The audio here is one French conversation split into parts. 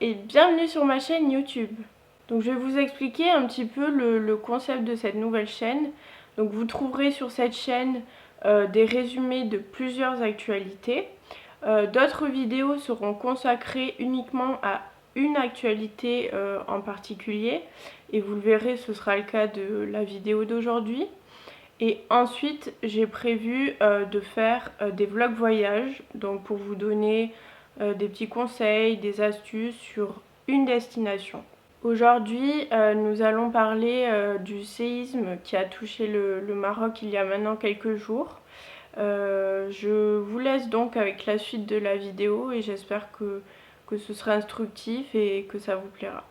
et bienvenue sur ma chaîne YouTube. Donc je vais vous expliquer un petit peu le concept de cette nouvelle chaîne. Donc vous trouverez sur cette chaîne des résumés de plusieurs actualités. D'autres vidéos seront consacrées uniquement à une actualité en particulier. Et vous le verrez, ce sera le cas de la vidéo d'aujourd'hui. Et ensuite, j'ai prévu de faire des vlogs voyage, donc pour vous donner des petits conseils, des astuces sur une destination. Aujourd'hui, nous allons parler du séisme qui a touché le Maroc il y a maintenant quelques jours. Je vous laisse donc avec la suite de la vidéo et j'espère que ce sera instructif et que ça vous plaira.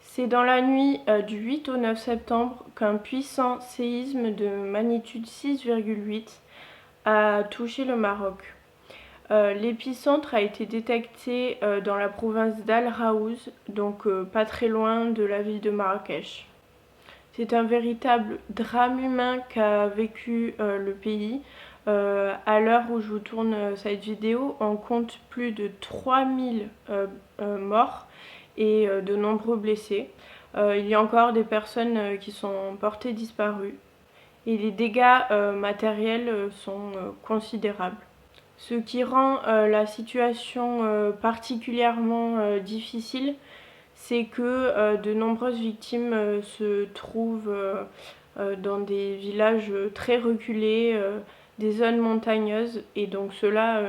C'est dans la nuit du 8 au 9 septembre qu'un puissant séisme de magnitude 6,8 a touché le Maroc. L'épicentre a été détecté dans la province d'Al Raouz, donc pas très loin de la ville de Marrakech. C'est un véritable drame humain qu'a vécu le pays. À l'heure où je vous tourne cette vidéo, on compte plus de 3000 morts et de nombreux blessés. Il y a encore des personnes qui sont portées disparues et les dégâts matériels sont considérables. Ce qui rend la situation particulièrement difficile, c'est que de nombreuses victimes se trouvent dans des villages très reculés, des zones montagneuses, et donc cela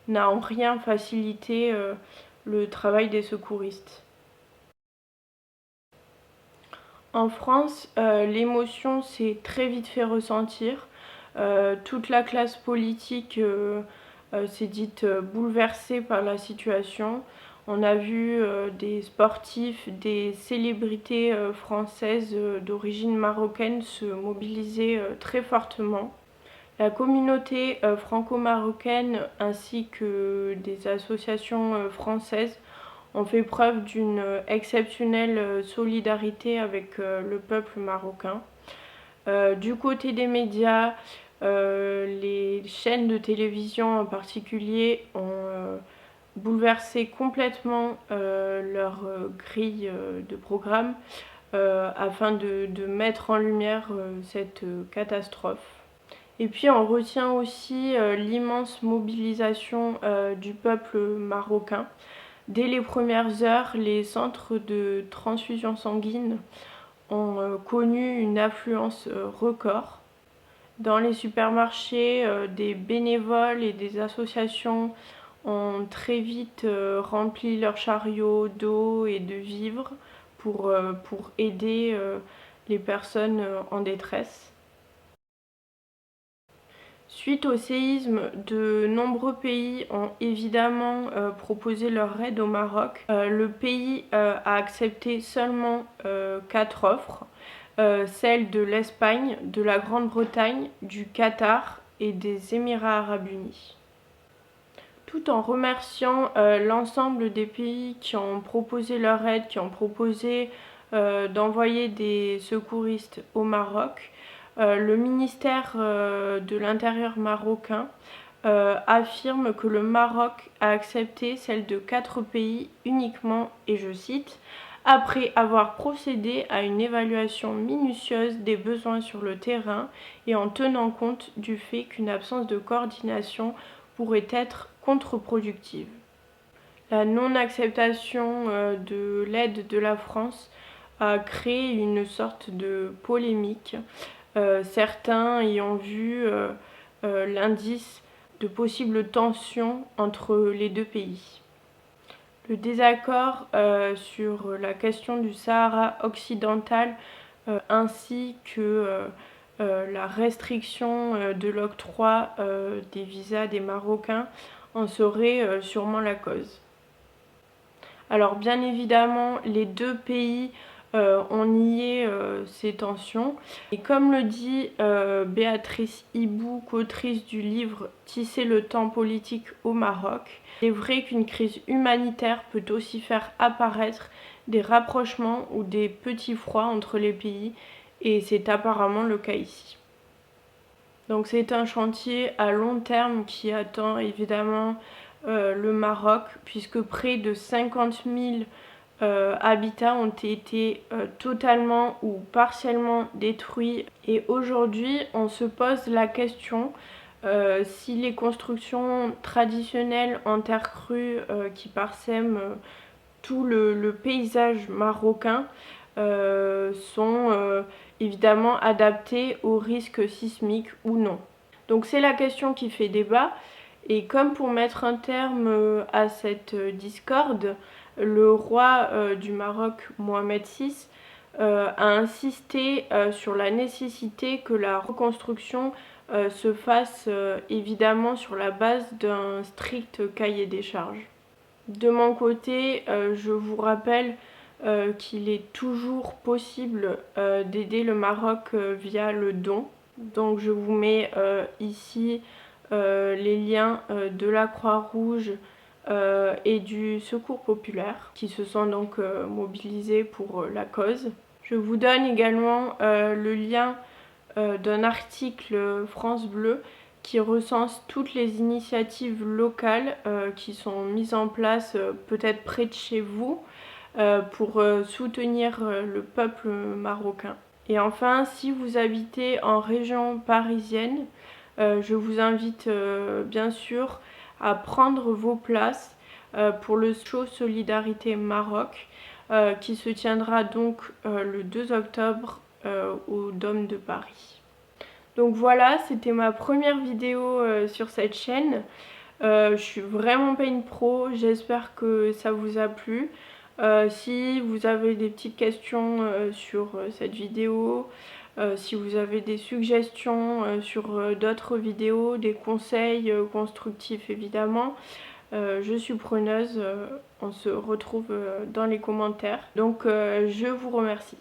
n'a en rien facilité le travail des secouristes. En France, l'émotion s'est très vite fait ressentir. Toute la classe politique s'est dite bouleversée par la situation. On a vu des sportifs, des célébrités françaises d'origine marocaine se mobiliser très fortement. La communauté franco-marocaine ainsi que des associations françaises ont fait preuve d'une exceptionnelle solidarité avec le peuple marocain. Du côté des médias, les chaînes de télévision en particulier ont bouleversé complètement leur grille de programme afin de mettre en lumière cette catastrophe. Et puis on retient aussi l'immense mobilisation du peuple marocain. Dès les premières heures, les centres de transfusion sanguine ont connu une affluence record. Dans les supermarchés, des bénévoles et des associations ont très vite rempli leurs chariots d'eau et de vivres pour aider les personnes en détresse. Suite au séisme, de nombreux pays ont évidemment proposé leur aide au Maroc. Le pays a accepté seulement 4 offres, celles de l'Espagne, de la Grande-Bretagne, du Qatar et des Émirats arabes unis. Tout en remerciant l'ensemble des pays qui ont proposé leur aide, qui ont proposé d'envoyer des secouristes au Maroc, le ministère de l'Intérieur marocain affirme que le Maroc a accepté celle de 4 pays uniquement, et je cite, « après avoir procédé à une évaluation minutieuse des besoins sur le terrain et en tenant compte du fait qu'une absence de coordination pourrait être contre-productive ». La non-acceptation de l'aide de la France a créé une sorte de polémique. Certains y ont vu l'indice de possibles tensions entre les deux pays. Le désaccord sur la question du Sahara occidental ainsi que la restriction de l'octroi des visas des Marocains en serait sûrement la cause. Alors bien évidemment, les deux pays ont nié ces tensions. Et comme le dit Béatrice Hibou, qu'autrice du livre Tisser le temps politique au Maroc, il est vrai qu'une crise humanitaire peut aussi faire apparaître des rapprochements ou des petits froids entre les pays, et c'est apparemment le cas ici. Donc c'est un chantier à long terme qui attend évidemment le Maroc, puisque près de 50 000 habitats ont été totalement ou partiellement détruits. Et aujourd'hui, on se pose la question si les constructions traditionnelles en terre crue qui parsèment tout le paysage marocain sont évidemment adaptées aux risques sismiques ou non. Donc c'est la question qui fait débat. Et comme pour mettre un terme à cette discorde, le roi du Maroc, Mohamed VI, a insisté sur la nécessité que la reconstruction se fasse évidemment sur la base d'un strict cahier des charges. De mon côté, je vous rappelle qu'il est toujours possible d'aider le Maroc via le don. Donc je vous mets ici les liens de la Croix-Rouge et du Secours populaire qui se sont donc mobilisés pour la cause. Je vous donne également le lien d'un article France Bleu qui recense toutes les initiatives locales qui sont mises en place peut-être près de chez vous pour soutenir le peuple marocain. Et enfin, si vous habitez en région parisienne, je vous invite bien sûr à prendre vos places pour le show Solidarité Maroc qui se tiendra donc le 2 octobre au Dôme de Paris. Donc voilà, c'était ma première vidéo sur cette chaîne. Je suis vraiment pas une pro, j'espère que ça vous a plu. Si vous avez des petites questions sur cette vidéo, si vous avez des suggestions sur d'autres vidéos, des conseils constructifs évidemment, je suis preneuse. On se retrouve dans les commentaires. Donc je vous remercie.